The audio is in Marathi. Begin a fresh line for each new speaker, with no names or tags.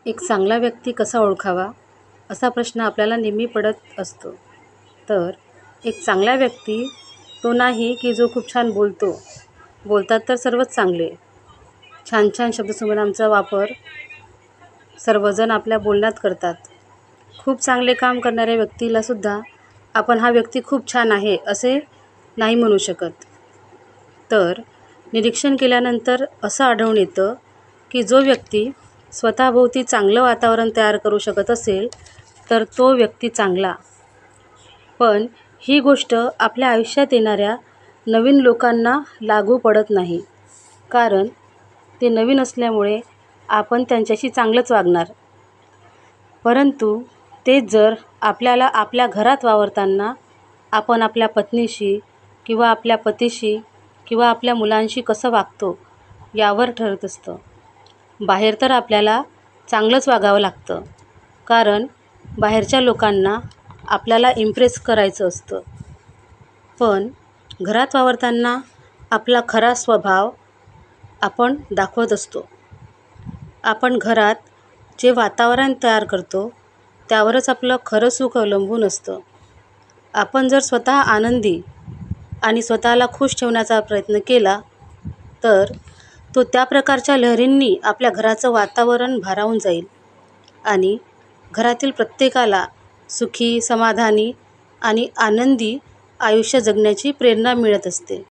एक चांगला व्यक्ती कसा ओळखावा असा प्रश्न आपल्याला नेहमी पडत असतो. तर एक चांगला व्यक्ती तो नाही की जो खूप छान बोलतो. बोलतात तर सर्वच चांगले. छान छान शब्दसंबंधांचा वापर सर्वजण आपल्या बोलण्यात करतात. खूप चांगले काम करणाऱ्या व्यक्तीलासुद्धा आपण हा व्यक्ती खूप छान आहे असे नाही म्हणू शकत. तर निरीक्षण केल्यानंतर असं आढळून येतं की जो व्यक्ती स्वतःभोवती चांगलं वातावरण तयार करू शकत असेल तर तो व्यक्ती चांगला. पण ही गोष्ट आपल्या आयुष्यात येणाऱ्या नवीन लोकांना लागू पडत नाही. कारण ते नवीन असल्यामुळे आपण त्यांच्याशी चांगलंच वागणार. परंतु तेच जर आपल्याला आपल्या घरात वावरताना आपण आपल्या पत्नीशी किंवा आपल्या पतीशी किंवा आपल्या मुलांशी कसं वागतो यावर ठरत असतं. बाहेर तर आपल्याला चांगलंच वागावं लागतं. कारण बाहेरच्या लोकांना आपल्याला इम्प्रेस करायचं असतं. पण घरात वावरताना आपला खरा स्वभाव आपण दाखवत असतो. आपण घरात जे वातावरण तयार करतो त्यावरच आपलं खरं सुख अवलंबून असतं. आपण जर स्वतः आनंदी आणि स्वतःला खुश ठेवण्याचा प्रयत्न केला तर तो त्या प्रकारच्या लहरींनी आपल्या घराचं वातावरण भारावून जाईल आणि घरातील प्रत्येकाला सुखी, समाधानी आणि आनंदी आयुष्य जगण्याची प्रेरणा मिळत असते.